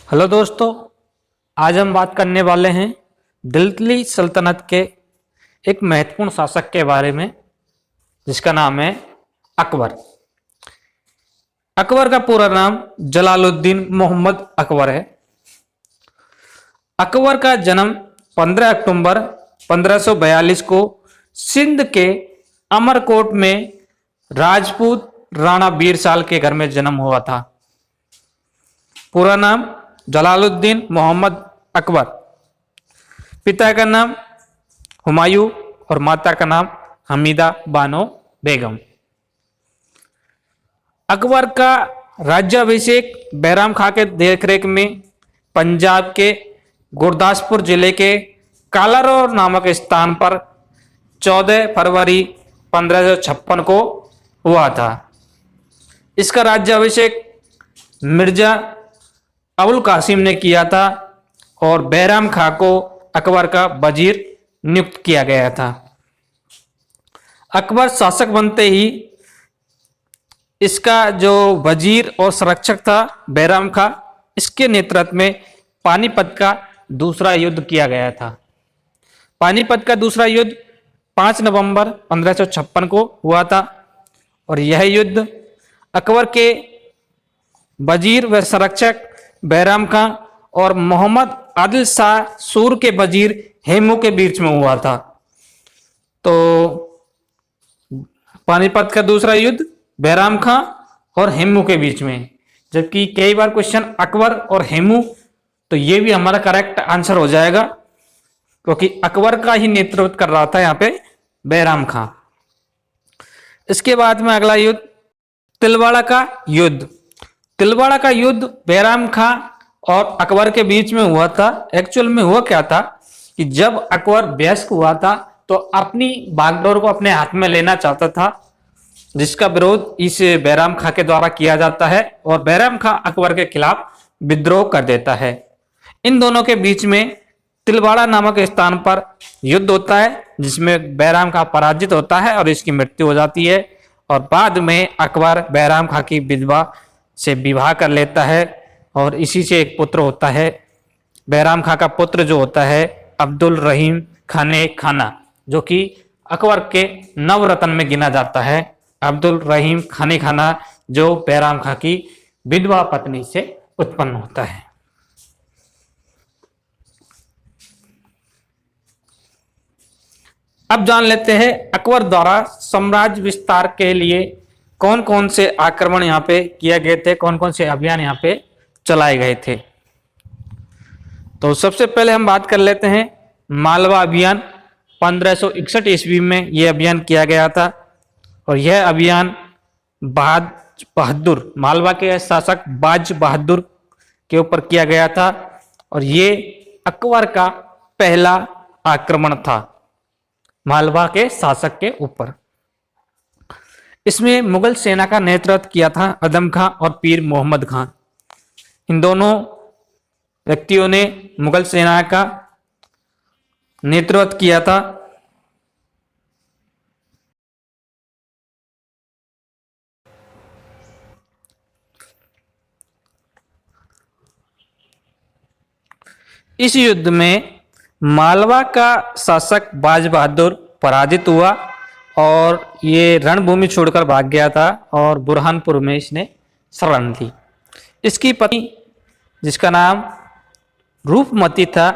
Hello दोस्तों, आज हम बात करने वाले हैं दिल्ली सल्तनत के एक महत्वपूर्ण शासक के बारे में जिसका नाम है अकबर। अकबर का पूरा नाम जलालुद्दीन मोहम्मद अकबर है। अकबर का जन्म 15 अक्टूबर 1542 को सिंध के अमरकोट में राजपूत राणा बीरसाल के घर में जन्म हुआ था। पूरा नाम जलालुद्दीन मोहम्मद अकबर। पिता का नाम हुमायूं और माता का नाम हमीदा बानो बेगम। अकबर का राज्याभिषेक बैराम खां के देखरेख में पंजाब के गुरदासपुर जिले के कालारौर नामक स्थान पर 14 फरवरी 1556 को हुआ था। इसका राज्याभिषेक मिर्जा अबुल कासिम ने किया था और बैराम खां को अकबर का वजीर नियुक्त किया गया था। अकबर शासक बनते ही इसका जो वजीर और संरक्षक था बैराम खां, इसके नेतृत्व में पानीपत का दूसरा युद्ध किया गया था। पानीपत का दूसरा युद्ध 5 नवंबर 1556 को हुआ था और यह युद्ध अकबर के वजीर व संरक्षक बैराम खां और मोहम्मद आदिल शाह सूर के वजीर हेमू के बीच में हुआ था। तो पानीपत का दूसरा युद्ध बैराम खां और हेमू के बीच में, जबकि कई बार क्वेश्चन अकबर और हेमू, तो ये भी हमारा करेक्ट आंसर हो जाएगा क्योंकि अकबर का ही नेतृत्व कर रहा था यहाँ पे बैराम खां। इसके बाद में अगला युद्ध तिलवाड़ा का युद्ध। तिलवाड़ा का युद्ध बैराम खां और अकबर के बीच में हुआ था। एक्चुअल में हुआ क्या था कि जब अकबर वयस्क हुआ था तो अपनी बागडोर को अपने हाथ में लेना चाहता था, जिसका विरोध इस बैराम खां के द्वारा किया जाता है और बैराम खां अकबर के खिलाफ विद्रोह कर देता है। इन दोनों के बीच में तिलवाड़ा नामक स्थान पर युद्ध होता है जिसमें बैराम खां पराजित होता है और इसकी मृत्यु हो जाती है और बाद में अकबर बैराम खां की विधवा से विवाह कर लेता है और इसी से एक पुत्र होता है। बैराम खां का पुत्र जो होता है अब्दुल रहीम खाने खाना, जो कि अकबर के नवरत्न में गिना जाता है। अब्दुल रहीम खाने खाना जो बैराम खां की विधवा पत्नी से उत्पन्न होता है। अब जान लेते हैं अकबर द्वारा साम्राज्य विस्तार के लिए कौन कौन से आक्रमण यहाँ पे किए गए थे, कौन कौन से अभियान यहाँ पे चलाए गए थे। तो सबसे पहले हम बात कर लेते हैं मालवा अभियान। 1561 ईस्वी में यह अभियान किया गया था और यह अभियान बाज बहादुर, मालवा के शासक बाज बहादुर के ऊपर किया गया था और ये अकबर का पहला आक्रमण था मालवा के शासक के ऊपर। इसमें मुगल सेना का नेतृत्व किया था अदम खां और पीर मोहम्मद खां। इन दोनों व्यक्तियों ने मुगल सेना का नेतृत्व किया था। इस युद्ध में मालवा का शासक बाज बहादुर पराजित हुआ और ये रणभूमि छोड़कर भाग गया था और बुरहानपुर में इसने शरण ली। इसकी पत्नी जिसका नाम रूपमती था,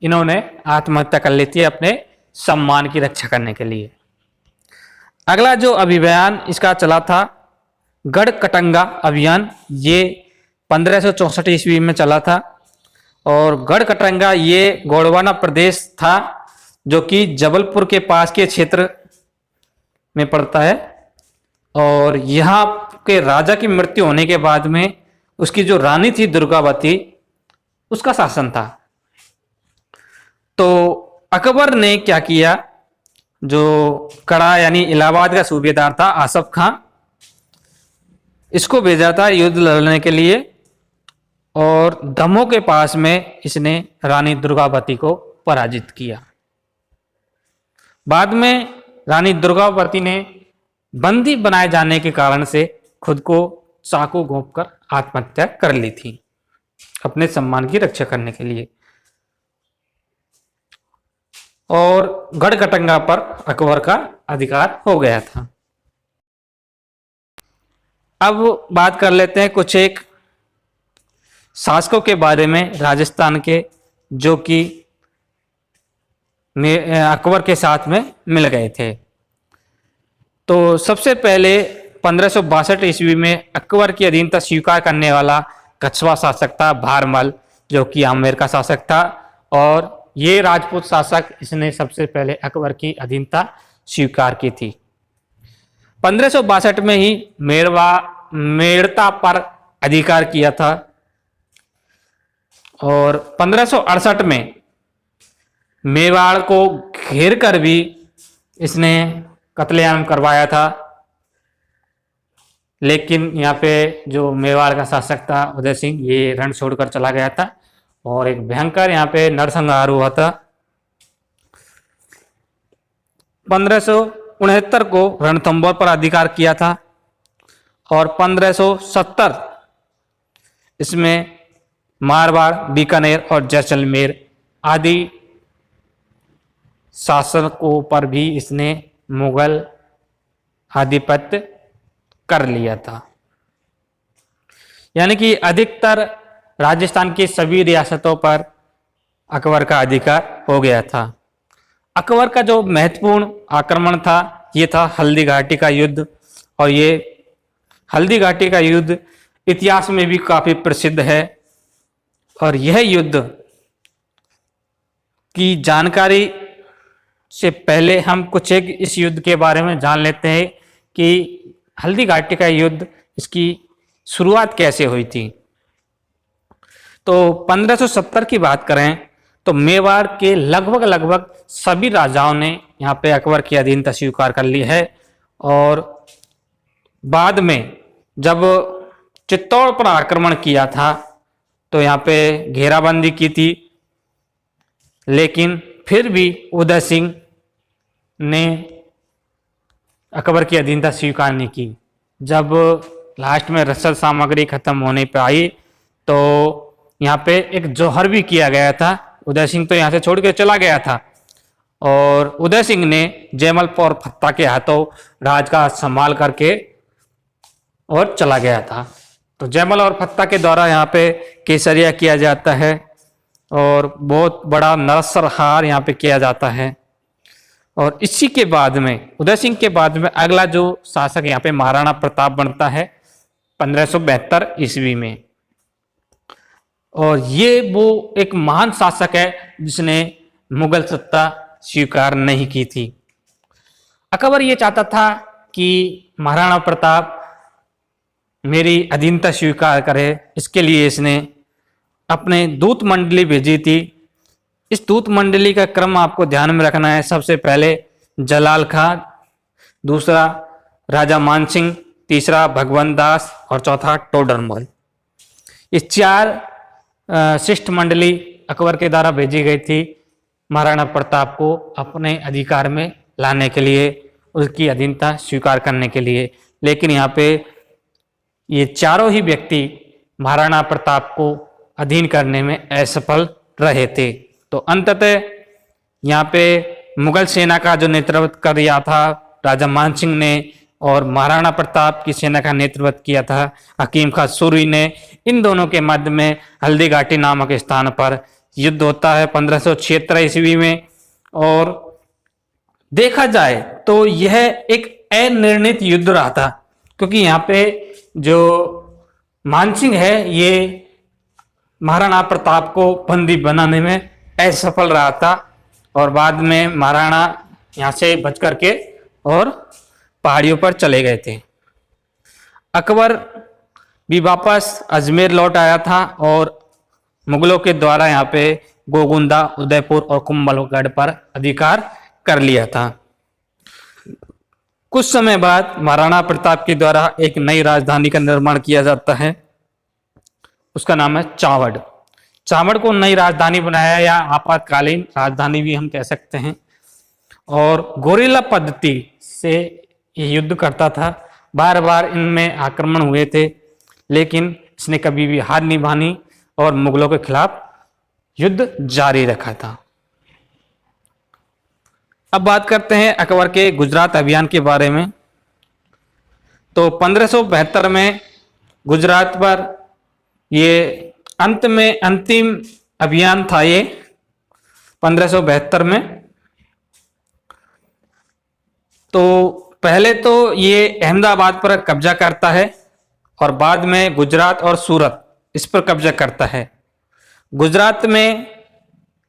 इन्होंने आत्महत्या कर ली थी अपने सम्मान की रक्षा करने के लिए। अगला जो अभियान इसका चला था गढ़कटंगा अभियान, ये 1564 ईस्वी में चला था और गढ़कटंगा ये गोंडवाना प्रदेश था जो कि जबलपुर के पास के क्षेत्र में पड़ता है और यहाँ के राजा की मृत्यु होने के बाद में उसकी जो रानी थी दुर्गावती, उसका शासन था। तो अकबर ने क्या किया, जो कड़ा यानी इलाहाबाद का सूबेदार था आसफ खां, इसको भेजा था युद्ध लड़ने के लिए और दमोह के पास में इसने रानी दुर्गावती को पराजित किया। बाद में रानी दुर्गावती ने बंदी बनाए जाने के कारण से खुद को चाकू घोंपकर आत्महत्या कर ली थी। अपने सम्मान की रक्षा करने के लिए। और गढ़कटंगा पर अकबर का अधिकार हो गया था। अब बात कर लेते हैं कुछ एक शासकों के बारे में राजस्थान के, जो कि अकबर के साथ में मिल गए थे। तो सबसे पहले 1562 ईस्वी में अकबर की अधीनता स्वीकार करने वाला कछवा शासक था भारमल, जो कि आमेर का शासक था। और ये राजपूत शासक, इसने सबसे पहले अकबर की अधीनता स्वीकार की थी। 1562 में ही मेड़ता पर अधिकार किया था। और 1568 में मेवाड़ को घेर कर भी इसने कत्लेआम करवाया था। लेकिन यहाँ पे जो मेवाड़ का शासक था उदय सिंह, ये रण छोड़कर चला गया था और एक भयंकर यहाँ पे नरसंहार हुआ था। 1569 को रणथंभौर पर अधिकार किया था। और 1570 इसमें मारवाड़, बीकानेर और जैसलमेर आदि शासकों पर भी इसने मुगल आधिपत्य कर लिया था। यानी कि अधिकतर राजस्थान की सभी रियासतों पर अकबर का अधिकार हो गया था। अकबर का जो महत्वपूर्ण आक्रमण था ये था हल्दी घाटी का युद्ध। और ये हल्दी घाटी का युद्ध इतिहास में भी काफी प्रसिद्ध है। और यह युद्ध की जानकारी से पहले हम कुछ एक इस युद्ध के बारे में जान लेते हैं कि हल्दी घाटी का युद्ध, इसकी शुरुआत कैसे हुई थी। तो 1570 की बात करें तो मेवाड़ के लगभग सभी राजाओं ने यहाँ पे अकबर की अधीनता स्वीकार कर ली है। और बाद में जब चित्तौड़ पर आक्रमण किया था तो यहाँ पे घेराबंदी की थी, लेकिन फिर भी उदय सिंह ने अकबर की अधीनता स्वीकार नहीं की। जब लास्ट में रसद सामग्री खत्म होने पर आई तो यहाँ पे एक जौहर भी किया गया था। उदय सिंह तो यहाँ से छोड़ के चला गया था और उदय सिंह ने जयमल और फत्ता के हाथों राज का संभाल करके और चला गया था। तो जयमल और फत्ता के द्वारा यहाँ पे केसरिया किया जाता है और बहुत बड़ा नरसंहार यहाँ पे किया जाता है। और इसी के बाद में उदय सिंह के बाद में अगला जो शासक यहाँ पे महाराणा प्रताप बनता है 1572 ईस्वी में। और ये वो एक महान शासक है जिसने मुगल सत्ता स्वीकार नहीं की थी। अकबर ये चाहता था कि महाराणा प्रताप मेरी अधीनता स्वीकार करे, इसके लिए इसने अपने दूत मंडली भेजी थी। इस दूत मंडली का क्रम आपको ध्यान में रखना है। सबसे पहले जलाल खान, दूसरा राजा मानसिंह, तीसरा भगवंत दास और चौथा टोडरमल। ये चार शिष्ट मंडली अकबर के द्वारा भेजी गई थी महाराणा प्रताप को अपने अधिकार में लाने के लिए, उसकी अधीनता स्वीकार करने के लिए। लेकिन यहाँ पे ये चारों ही व्यक्ति महाराणा प्रताप को अधीन करने में असफल रहे थे। तो अंततः यहाँ पे मुगल सेना का जो नेतृत्व कर रहा था राजा मानसिंह ने और महाराणा प्रताप की सेना का नेतृत्व किया था हकीम खां सूरी ने। इन दोनों के मध्य में हल्दी घाटी नामक स्थान पर युद्ध होता है 1576 ईस्वी में। और देखा जाए तो यह एक अनिर्णित युद्ध रहा था, क्योंकि यहाँ पे जो मानसिंह है ये महाराणा प्रताप को बंदी बनाने में असफल रहा था। और बाद में महाराणा यहाँ से बच करके और पहाड़ियों पर चले गए थे। अकबर भी वापस अजमेर लौट आया था और मुगलों के द्वारा यहाँ पे गोगुंदा, उदयपुर और कुंभलगढ़ पर अधिकार कर लिया था। कुछ समय बाद महाराणा प्रताप के द्वारा एक नई राजधानी का निर्माण किया जाता है, उसका नाम है चावड़। चावड़ को नई राजधानी बनाया या आपातकालीन राजधानी भी हम कह सकते हैं। और गोरिल्ला पद्धति से ये युद्ध करता था, बार बार इनमें आक्रमण हुए थे, लेकिन इसने कभी भी हार नहीं मानी और मुगलों के खिलाफ युद्ध जारी रखा था। अब बात करते हैं अकबर के गुजरात अभियान के बारे में। तो 1572 में गुजरात पर ये अंतिम अभियान था ये 1572 में। तो पहले तो ये अहमदाबाद पर कब्जा करता है और बाद में गुजरात और सूरत इस पर कब्जा करता है। गुजरात में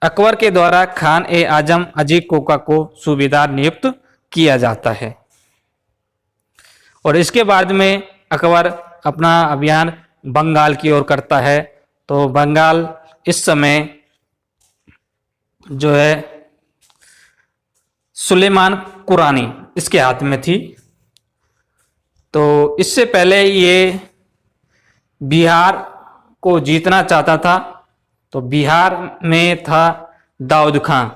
अकबर के द्वारा खान ए आजम अजीत कोका को सूबेदार नियुक्त किया जाता है और इसके बाद में अकबर अपना अभियान बंगाल की ओर करता है। तो बंगाल इस समय जो है सुलेमान कुरानी इसके हाथ में थी। तो इससे पहले ये बिहार को जीतना चाहता था। तो बिहार में था दाऊद खां।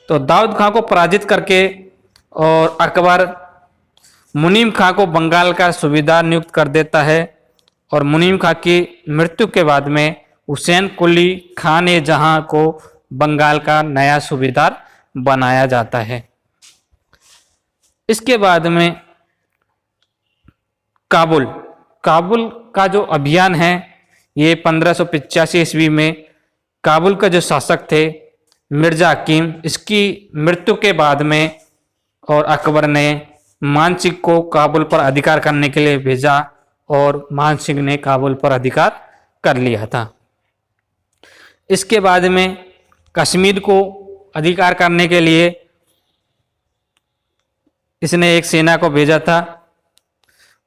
तो दाऊद खां को पराजित करके और अकबर मुनीम खां को बंगाल का सूबेदार नियुक्त कर देता है और मुनीम खां की मृत्यु के बाद में हुसैन कुली खान ए जहां को बंगाल का नया सूबेदार बनाया जाता है। इसके बाद में काबुल का जो अभियान है ये 1585 ईस्वी में काबुल का जो शासक थे मिर्जा हकीम, इसकी मृत्यु के बाद में और अकबर ने मान सिंह को काबुल पर अधिकार करने के लिए भेजा और मान सिंह ने काबुल पर अधिकार कर लिया था। इसके बाद में कश्मीर को अधिकार करने के लिए इसने एक सेना को भेजा था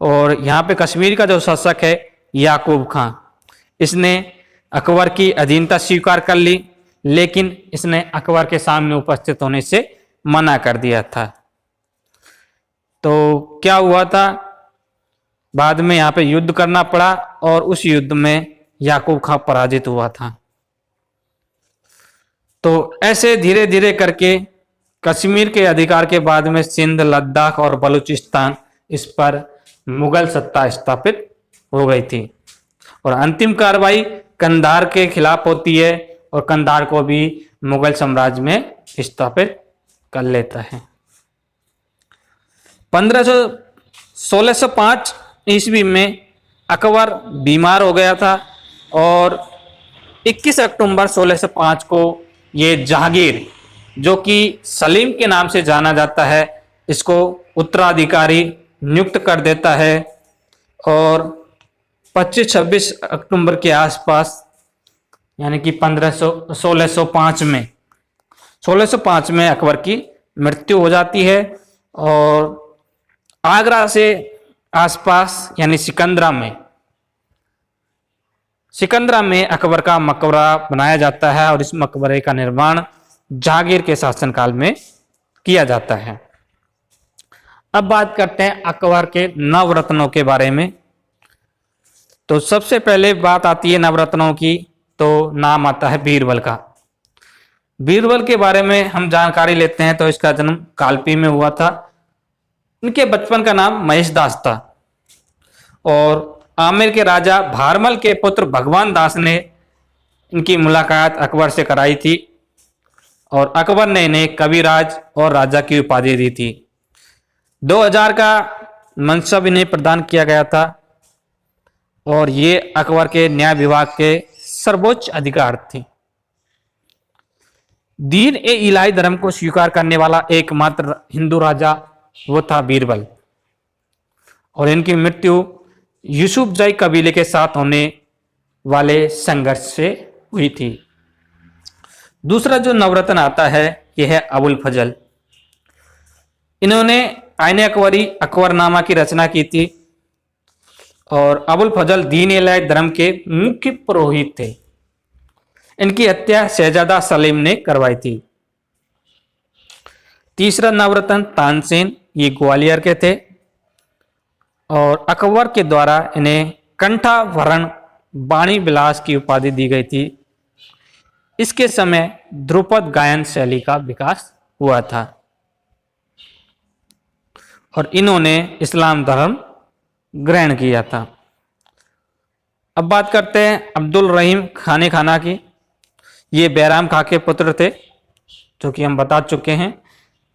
और यहाँ पे कश्मीर का जो शासक है याकूब खां, इसने अकबर की अधीनता स्वीकार कर ली, लेकिन इसने अकबर के सामने उपस्थित होने से मना कर दिया था। तो क्या हुआ था, बाद में यहाँ पे युद्ध करना पड़ा और उस युद्ध में याकूब खां पराजित हुआ था। तो ऐसे धीरे धीरे करके कश्मीर के अधिकार के बाद में सिंध, लद्दाख और बलूचिस्तान इस पर मुगल सत्ता स्थापित हो गई थी और अंतिम कार्रवाई कंधार के खिलाफ होती है और कंधार को भी मुगल साम्राज्य में स्थापित कर लेता है। 1605 ईस्वी में अकबर बीमार हो गया था और 21 अक्टूबर 1605 को ये जहांगीर, जो कि सलीम के नाम से जाना जाता है, इसको उत्तराधिकारी नियुक्त कर देता है और 25-26 अक्टूबर के आसपास यानी कि 1605 में अकबर की मृत्यु हो जाती है और आगरा से आसपास यानी सिकंदरा में अकबर का मकबरा बनाया जाता है और इस मकबरे का निर्माण जहांगीर के शासनकाल में किया जाता है। अब बात करते हैं अकबर के नवरत्नों के बारे में। तो सबसे पहले बात आती है नवरत्नों की, तो नाम आता है बीरबल का। बीरबल के बारे में हम जानकारी लेते हैं तो इसका जन्म कालपी में हुआ था। इनके बचपन का नाम महेश दास था और आमेर के राजा भारमल के पुत्र भगवान दास ने इनकी मुलाकात अकबर से कराई थी और अकबर ने इन्हें कविराज और राजा की उपाधि दी थी। 2000 का मनसब इन्हें प्रदान किया गया था और ये अकबर के न्याय विभाग के सर्वोच्च अधिकार थे। दीन ए इलाही धर्म को स्वीकार करने वाला एकमात्र हिंदू राजा वो था बीरबल और इनकी मृत्यु यूसुफजई कबीले के साथ होने वाले संघर्ष से हुई थी। दूसरा जो नवरत्न आता है यह है अबुल फजल। इन्होंने आईने अकबरी अकबरनामा की रचना की थी और अबुल फजल दीन ए इलाही धर्म के मुख्य पुरोहित थे। इनकी हत्या शहजादा सलीम ने करवाई थी। तीसरा नवरत्न तानसेन, ये ग्वालियर के थे और अकबर के द्वारा इन्हें कंठाभरण वाणी विलास की उपाधि दी गई थी। इसके समय ध्रुपद गायन शैली का विकास हुआ था और इन्होंने इस्लाम धर्म ग्रहण किया था। अब बात करते हैं अब्दुल रहीम खाने खाना की। ये बैराम खां के पुत्र थे, जो कि हम बता चुके हैं।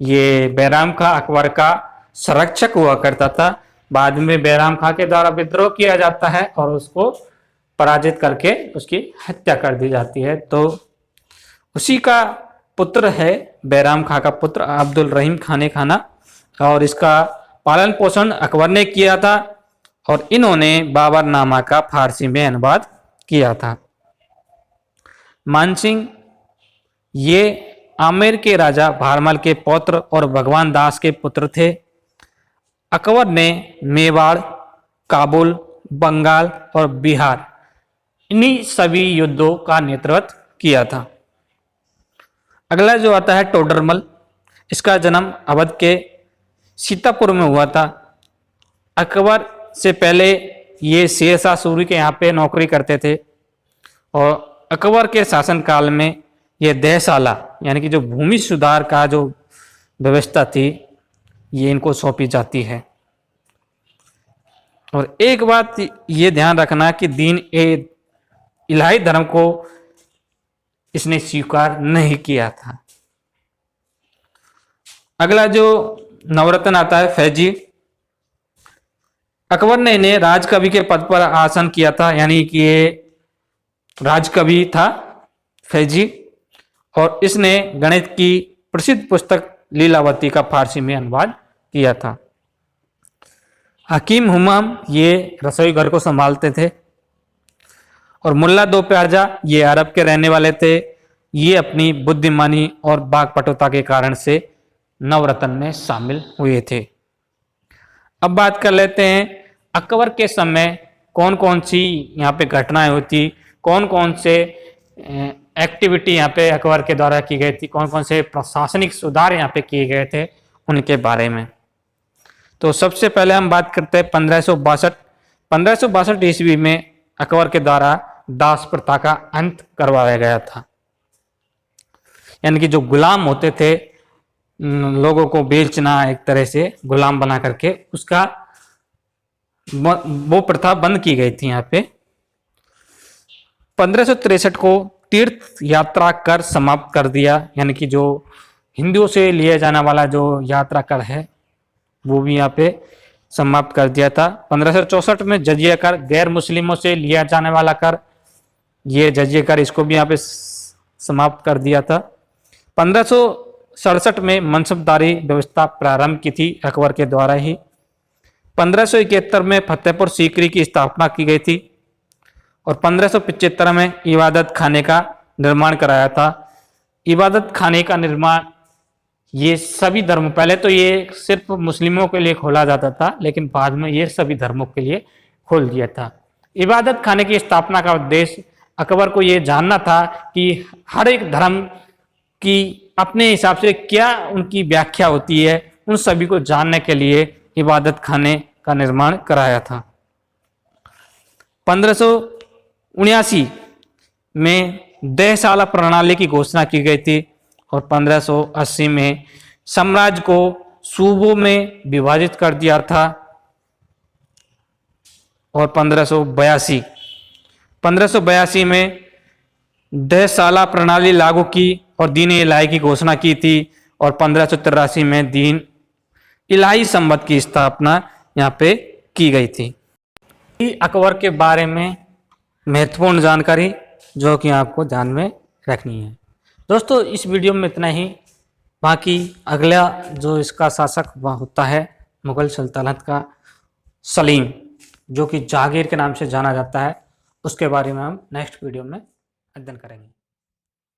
ये बैराम खां अकबर का संरक्षक हुआ करता था। बाद में बैराम खां के द्वारा विद्रोह किया जाता है और उसको पराजित करके उसकी हत्या कर दी जाती है। तो उसी का पुत्र है, बैराम खां का पुत्र अब्दुल रहीम खाने खाना, और इसका पालन पोषण अकबर ने किया था और इन्होंने बाबरनामा का फारसी में अनुवाद किया था। मानसिंह ये आमेर के राजा भारमल के पौत्र और भगवान दास के पुत्र थे। अकबर ने मेवाड़, काबुल, बंगाल और बिहार इन्हीं सभी युद्धों का नेतृत्व किया था। अगला जो आता है टोडरमल। इसका जन्म अवध के सीतापुर में हुआ था। अकबर से पहले ये शेरशाह सूरी के यहाँ पे नौकरी करते थे और अकबर के शासनकाल में ये दहशाला यानी कि जो भूमि सुधार का जो व्यवस्था थी ये इनको सौंपी जाती है। और एक बात ये ध्यान रखना कि दीन ए इलाही धर्म को इसने स्वीकार नहीं किया था। अगला जो नवरत्न आता है फैजी। अकबर ने इन्हें राजकवि के पद पर आसन किया था, यानी कि ये राजकवि था फैजी, और इसने गणित की प्रसिद्ध पुस्तक लीलावती का फारसी में अनुवाद किया था। हकीम हुमाम ये रसोई घर को संभालते थे। और मुल्ला दो प्यारजा ये अरब के रहने वाले थे। ये अपनी बुद्धिमानी और वाक्पटुता के कारण से नवरत्न में शामिल हुए थे। अब बात कर लेते हैं अकबर के समय कौन कौन सी यहाँ पे घटनाएं होती, कौन कौन से एक्टिविटी यहाँ पे अकबर के द्वारा की गई थी, कौन कौन से प्रशासनिक सुधार यहाँ पे किए गए थे, उनके बारे में। तो सबसे पहले हम बात करते हैं 1562 ईस्वी में अकबर के द्वारा दास प्रथा का अंत करवाया गया था। यानी कि जो गुलाम होते थे, लोगों को बेचना, एक तरह से गुलाम बना करके, उसका वो प्रथा बंद की गई थी यहाँ पे। 1563 को तीर्थ यात्रा कर समाप्त कर दिया, यानी कि जो हिंदुओं से लिया जाने वाला जो यात्रा कर है वो भी यहाँ पे समाप्त कर दिया था। 1564 में जजिया कर, गैर मुस्लिमों से लिया जाने वाला कर, ये जजिया कर, इसको भी यहाँ पे समाप्त कर दिया था। 1567 में मनसबदारी व्यवस्था प्रारंभ की थी अकबर के द्वारा ही। 1571 में फतेहपुर सीकरी की स्थापना की गई थी और 1575 में इबादत खाने का निर्माण कराया था। इबादत खाने का निर्माण ये सभी धर्म, पहले तो ये सिर्फ मुस्लिमों के लिए खोला जाता था, लेकिन बाद में ये सभी धर्मों के लिए खोल दिया था। इबादत खाने की स्थापना का उद्देश्य अकबर को ये जानना था कि हर एक धर्म की अपने हिसाब से क्या उनकी व्याख्या होती है, उन सभी को जानने के लिए इबादत खाने का निर्माण कराया था। 1579 में दहशाला प्रणाली की घोषणा की गई थी और 1580 में साम्राज्य को सूबों में विभाजित कर दिया था। और 1582 में दहशाला प्रणाली लागू की और दीन इलाही की घोषणा की थी और 1583 में दीन इलाही संवत की स्थापना यहाँ पे की गई थी। अकबर के बारे में महत्वपूर्ण जानकारी जो कि आपको ध्यान में रखनी है। दोस्तों इस वीडियो में इतना ही। बाकी अगला जो इसका शासक होता है मुगल सल्तनत का सलीम, जो कि जहांगीर के नाम से जाना जाता है, उसके बारे में हम नेक्स्ट वीडियो में अध्ययन करेंगे।